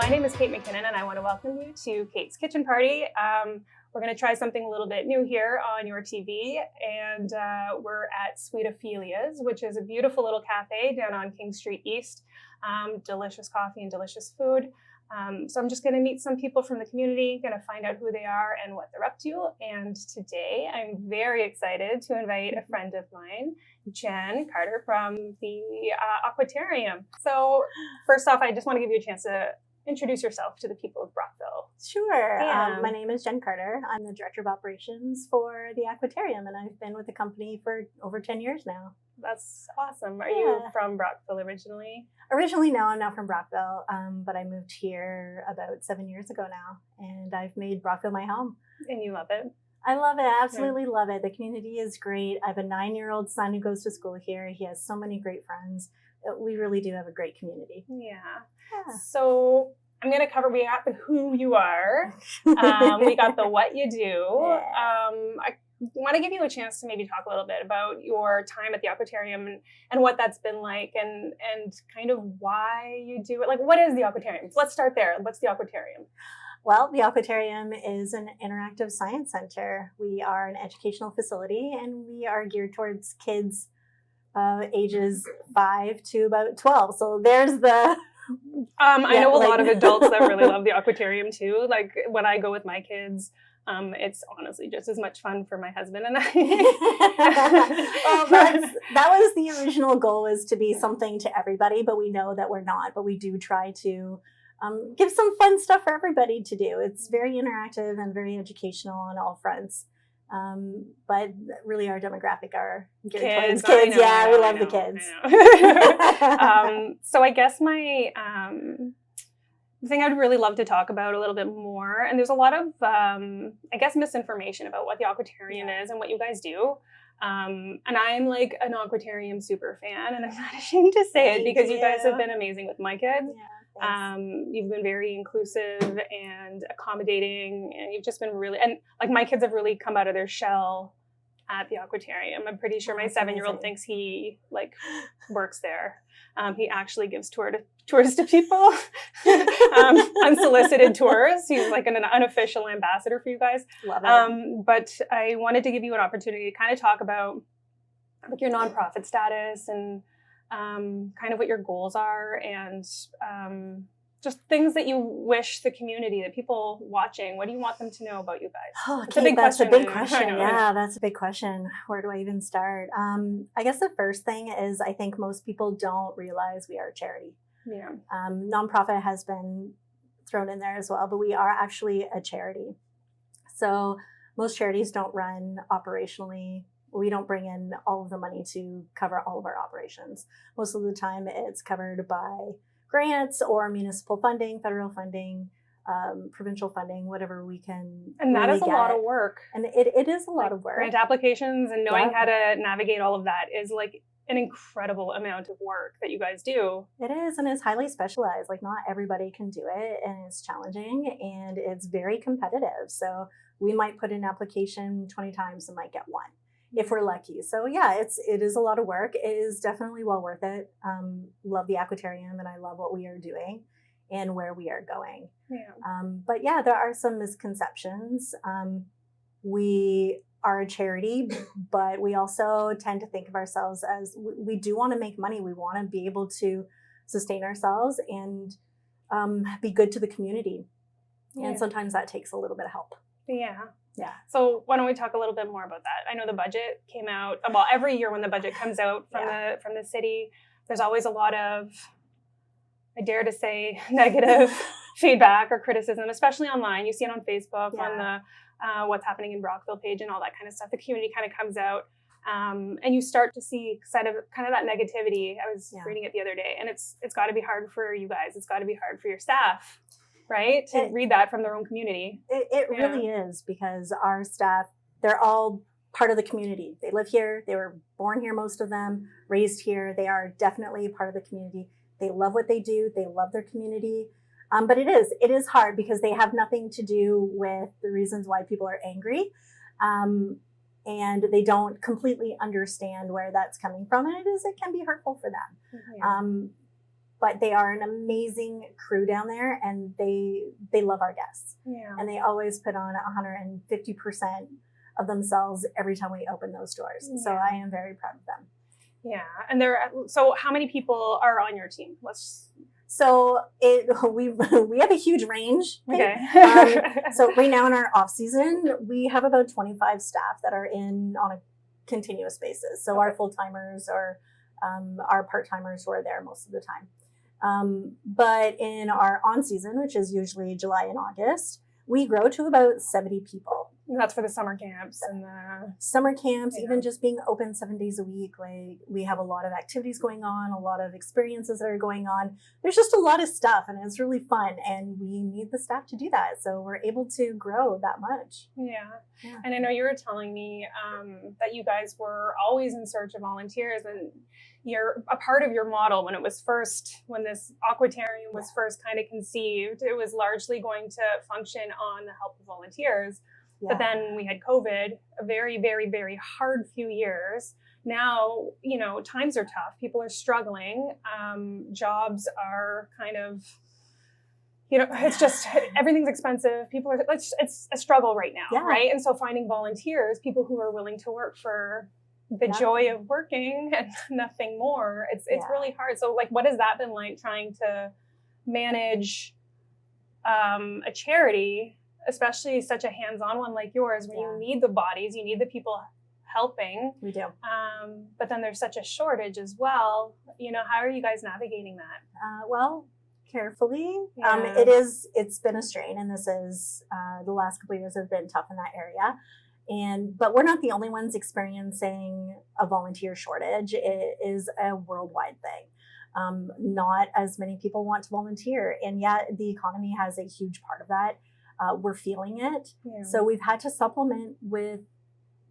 My name is Kate MacKinnon, and I want to welcome you to Kate's Kitchen Party. We're going to try something a little bit new here on YourTV, and we're at Sweet Ophelia's, which is a beautiful little cafe down on King Street East. Delicious coffee and delicious food. So I'm just going to meet some people from the community, going to find out who they are and what they're up to. And today I'm very excited to invite a friend of mine, Jennipher Carter from the Aquatarium. So first off, I just want to give you a chance to introduce yourself to the people of Brockville. Sure. Yeah. My name is Jennipher Carter. I'm the Director of Operations for the Aquatarium, and I've been with the company for over 10 years now. That's awesome. Are you from Brockville originally? Originally, no, I'm not from Brockville, but I moved here about 7 years ago now, and I've made Brockville my home. And you love it? I love it. Absolutely love it. The community is great. I have a 9-year-old son who goes to school here. He has so many great friends. We really do have a great community. Yeah. So I'm going to cover, we got the who you are. We got the what you do. I want to give you a chance to maybe talk a little bit about your time at the Aquatarium and what that's been like and kind of why you do it. Like, what is the Aquatarium? Let's start there. What's the Aquatarium? Well, the Aquatarium is an interactive science center. We are an educational facility, and we are geared towards kids ages 5 to about 12. So there's the... I know a lot of adults that really love the Aquatarium too. Like when I go with my kids, it's honestly just as much fun for my husband and I. Well, that was the original goal, is to be something to everybody, but we know that we're not. But we do try to give some fun stuff for everybody to do. It's very interactive and very educational on all fronts. But really our demographic are kids. We love the kids. So I guess my the thing I'd really love to talk about a little bit more, and there's a lot of I guess misinformation about what the Aquatarium is and what you guys do. And I'm like an Aquatarium super fan, and I'm not ashamed to say it because you guys have been amazing with my kids. You've been very inclusive and accommodating, and you've just been really, and like my kids have really come out of their shell at the Aquatarium. I'm pretty sure my 7-year-old thinks he like works there. He actually gives tours to people, unsolicited tours. He's like an unofficial ambassador for you guys. Love it. But I wanted to give you an opportunity to kind of talk about like your nonprofit status and kind of what your goals are, and just things that you wish the community, the people watching, what do you want them to know about you guys? Oh, Kate, that's a big question. Yeah, that's a big question. Where do I even start? I guess the first thing is I think most people don't realize we are a charity. Yeah. Nonprofit has been thrown in there as well, but we are actually a charity. So most charities don't run operationally. We don't bring in all of the money to cover all of our operations. Most of the time it's covered by grants or municipal funding, federal funding, provincial funding, whatever we can. And that is a lot of work. And it is a lot of work. Grant applications and knowing how to navigate all of that is like an incredible amount of work that you guys do. It is, and it's highly specialized. Like not everybody can do it, and it's challenging, and it's very competitive. So we might put in an application 20 times and might get one, if we're lucky. So yeah, it is a lot of work. It is definitely well worth it. Love the Aquatarium, and I love what we are doing and where we are going. Yeah. But yeah, there are some misconceptions. We are a charity, but we also tend to think of ourselves as we do want to make money. We want to be able to sustain ourselves and be good to the community. And sometimes that takes a little bit of help. Yeah. Yeah. So why don't we talk a little bit more about that? I know the budget came out, well, every year when the budget comes out from the city, there's always a lot of, I dare to say, negative feedback or criticism, especially online. You see it on Facebook, on the What's Happening in Brockville page and all that kind of stuff. The community kind of comes out and you start to see kind of that negativity. I was reading it the other day, and it's got to be hard for you guys. It's got to be hard for your staff, right? To read that from their own community. It really is, because our staff, they're all part of the community. They live here. They were born here, most of them, raised here. They are definitely part of the community. They love what they do. They love their community. But it is hard because they have nothing to do with the reasons why people are angry. And they don't completely understand where that's coming from. And it can be hurtful for them. but they are an amazing crew down there, and they love our guests. Yeah. And they always put on 150% of themselves every time we open those doors. So I am very proud of them. Yeah. And so how many people are on your team? So we have a huge range. Okay. So right now in our off season, we have about 25 staff that are in on a continuous basis. So our full timers or our part timers who are there most of the time. But in our on season, which is usually July and August, we grow to about 70 people. That's for the summer camps and the summer camps, even just being open 7 days a week. Like, we have a lot of activities going on, a lot of experiences that are going on. There's just a lot of stuff, and it's really fun, and we need the staff to do that. So we're able to grow that much. Yeah. And I know you were telling me that you guys were always in search of volunteers, and you're a part of your model when this Aquatarium was first kind of conceived, it was largely going to function on the help of volunteers. Yeah. But then we had COVID, a very, very, very hard few years. Now, times are tough. People are struggling. Jobs are kind of, it's just, everything's expensive. People are, it's a struggle right now, right? And so finding volunteers, people who are willing to work for the joy of working and nothing more, it's really hard. So what has that been like, trying to manage a charity, especially such a hands-on one like yours, where you need the bodies, you need the people helping. We do. But then there's such a shortage as well. How are you guys navigating that? Well, carefully. It's been a strain, and this is the last couple of years have been tough in that area. But we're not the only ones experiencing a volunteer shortage. It is a worldwide thing. Not as many people want to volunteer, and yet the economy has a huge part of that. We're feeling it. Yeah. So we've had to supplement with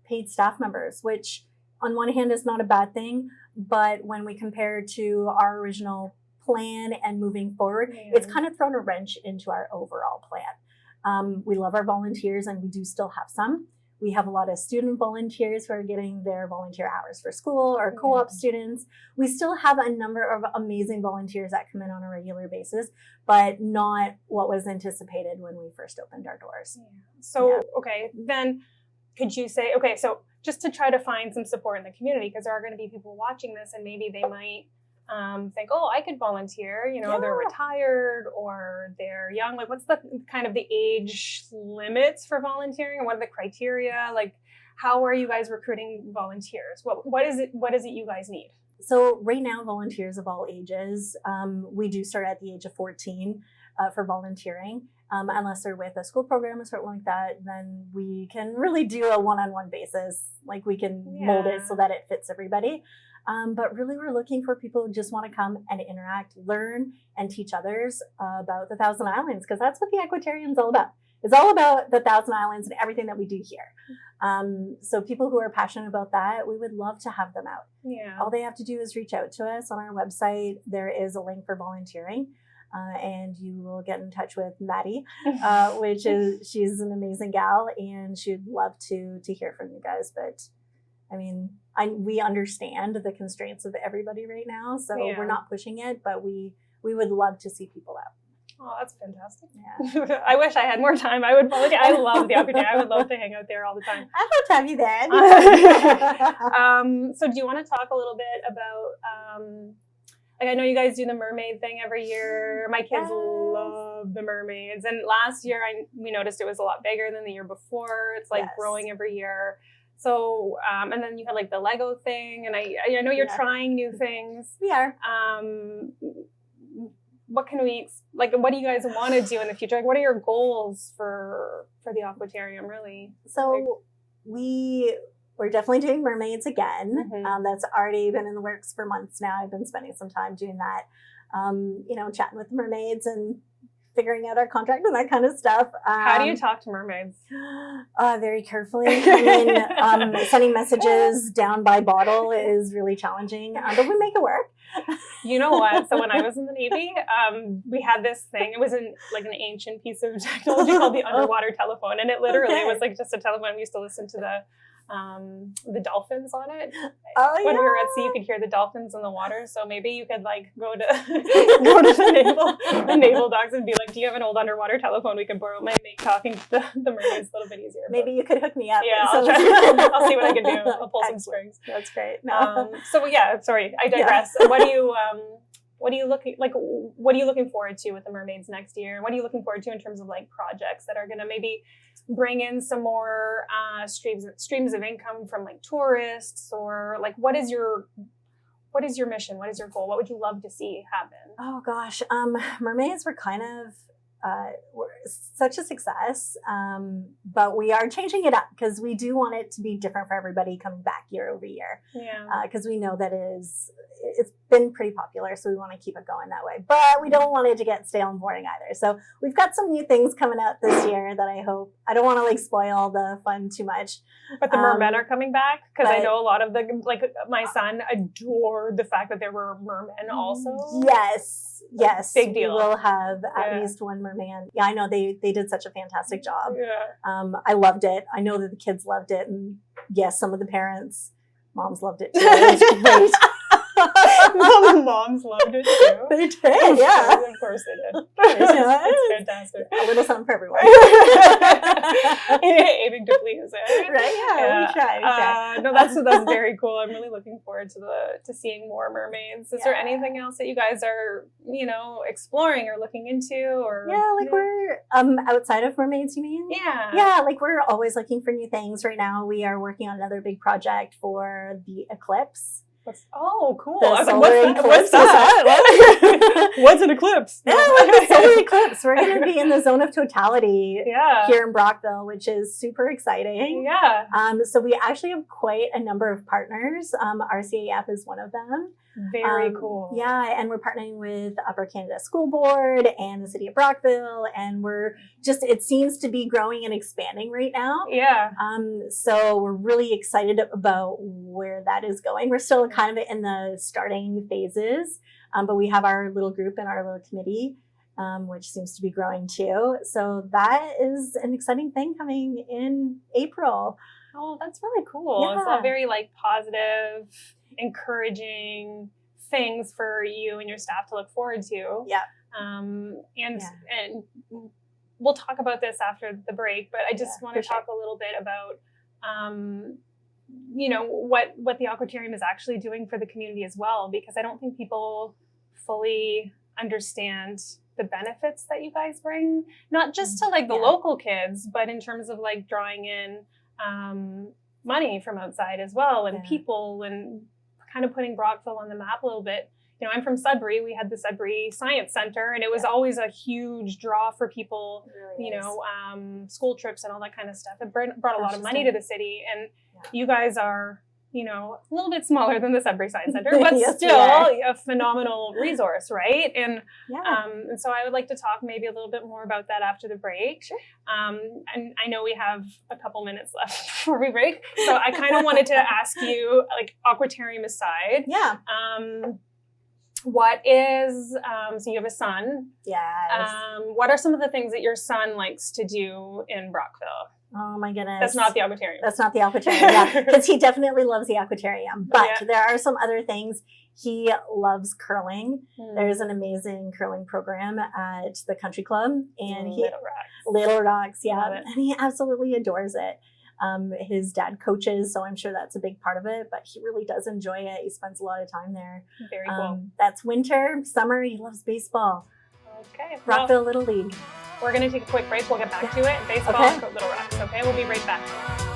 paid staff members, which on one hand is not a bad thing, but when we compare to our original plan and moving forward, it's kind of thrown a wrench into our overall plan. We love our volunteers, and we do still have some. We have a lot of student volunteers who are getting their volunteer hours for school, or co-op students. We still have a number of amazing volunteers that come in on a regular basis, but not what was anticipated when we first opened our doors. Yeah. So, then could you say, so just to try to find some support in the community, because there are going to be people watching this and maybe they might think, I could volunteer, they're retired or they're young. What's the kind of the age limits for volunteering, and what are the criteria? How are you guys recruiting volunteers? What is it you guys need? So right now, volunteers of all ages, we do start at the age of 14 for volunteering. Unless they're with a school program or something like that, then we can really do a one-on-one basis. We can mold it so that it fits everybody. But really, we're looking for people who just want to come and interact, learn, and teach others about the Thousand Islands, because that's what the Aquatarium is all about. It's all about the Thousand Islands and everything that we do here. So people who are passionate about that, we would love to have them out. Yeah. All they have to do is reach out to us on our website. There is a link for volunteering. And you will get in touch with Maddie, she's an amazing gal, and she'd love to hear from you guys. But I mean, we understand the constraints of everybody right now, so we're not pushing it, but we would love to see people out. Oh, that's fantastic. Yeah. I wish I had more time. I would volunteer. I love the opportunity. I would love to hang out there all the time. I'd love to have you there. So do you want to talk a little bit about, I know you guys do the mermaid thing every year. My kids love the mermaids. And last year, we noticed it was a lot bigger than the year before. It's growing every year. So, and then you had the Lego thing. And I know you're trying new things. We are. What can what do you guys want to do in the future? What are your goals for the Aquatarium, really? So we're definitely doing mermaids again. Mm-hmm. That's already been in the works for months now. I've been spending some time doing that, chatting with the mermaids and figuring out our contract and that kind of stuff. How do you talk to mermaids? Very carefully. I mean, sending messages down by bottle is really challenging, but we make it work. You know what? So when I was in the Navy, we had this thing. It was an ancient piece of technology called the underwater telephone, and it literally was just a telephone. We used to listen to the dolphins on it. Oh, When yeah. we were at sea, you could hear the dolphins in the water. So maybe you could like go to the naval docks and be like, "Do you have an old underwater telephone we can borrow? Might make talking to the mermaids a little bit easier." Maybe you could hook me up. Yeah, So- I'll try. I'll see what I can do. I'll pull some Excellent. strings. That's great. So yeah, sorry, I digress. What are you looking forward to with the mermaids next year? What are you looking forward to in terms of like projects that are going to maybe bring in some more streams of income from like tourists, or like what is your mission? What is your goal? What would you love to see happen? Oh gosh, mermaids were kind of were such a success, but we are changing it up because we do want it to be different for everybody coming back year over year. Yeah. Because we know that it's been pretty popular, so we want to keep it going that way. But we don't want it to get stale and boring either. So we've got some new things coming out this year that I hope. I don't want to like spoil the fun too much. But the mermen are coming back because I but- know a lot of my son adored the fact that there were mermen also. Yes, Big deal. We will have at Yeah. least one merman. Yeah, I know they did such a fantastic job. Yeah. I loved it. I know that the kids loved it, and yes, some of the parents, moms loved it too. It was great. The moms loved it too. They did, yeah. Of course they did. Yeah. It's fantastic. A little something for everyone. Aiming to please, eh? Right? Yeah, we try. No, that's very cool. I'm really looking forward to seeing more mermaids. Is there Yeah. anything else that you guys are, exploring or looking into, or Yeah, like we're outside of mermaids, you mean? yeah, Yeah, like we're always looking for new things. Right now, we are working on another big project for the eclipse. Cool. The I was like, solar what's eclipse that? What's an eclipse? Yeah, like the solar eclipse. We're going to be in the zone of totality Yeah. here in Brockville, which is super exciting. Yeah. So we actually have quite a number of partners. RCAF is one of them. Very cool. Yeah, and we're partnering with Upper Canada School Board and the City of Brockville, and it seems to be growing and expanding right now. Yeah. So we're really excited about where that is going. We're still kind of in the starting phases, but we have our little group and our little committee, which seems to be growing too. So that is an exciting thing coming in April. Oh, that's really cool. It's Yeah. a very like positive, encouraging things for you and your staff to look forward to. Yeah. And we'll talk about this after the break, but I just want to talk a little bit about what the Aquatarium is actually doing for the community as well, because I don't think people fully understand the benefits that you guys bring, not just to like the local kids, but in terms of like drawing in money from outside as well, and people, and kind of putting Brockville on the map a little bit. I'm from Sudbury. We had the Sudbury Science Center, and it was always a huge draw for people, school trips and all that kind of stuff. It brought a lot of money to the city, and you guys are, a little bit smaller than the Sudbury Science Center, but Yes, still a phenomenal resource, right? And and so I would like to talk maybe a little bit more about that after the break. Sure. And I know we have a couple minutes left before we break, so I kind of wanted to ask you, like, Aquatarium aside, what is so you have a son? Yes. What are some of the things that your son likes to do in Brockville? Oh my goodness. That's not the Aquatarium. That's not the Aquatarium, yeah. Because he definitely loves the Aquatarium. But Yeah. there are some other things. He loves curling. Mm. There's an amazing curling program at the country club. And Little Rocks, Rocks. yeah. Love it. And he absolutely adores it. His dad coaches, so I'm sure that's a big part of it, but he really does enjoy it. He spends a lot of time there. Very cool. That's winter. Summer, he loves baseball. Okay. Brockville Little League. We're going to take a quick break. We'll get back to it. Baseball, Okay. Little Rocks. Okay, we'll be right back.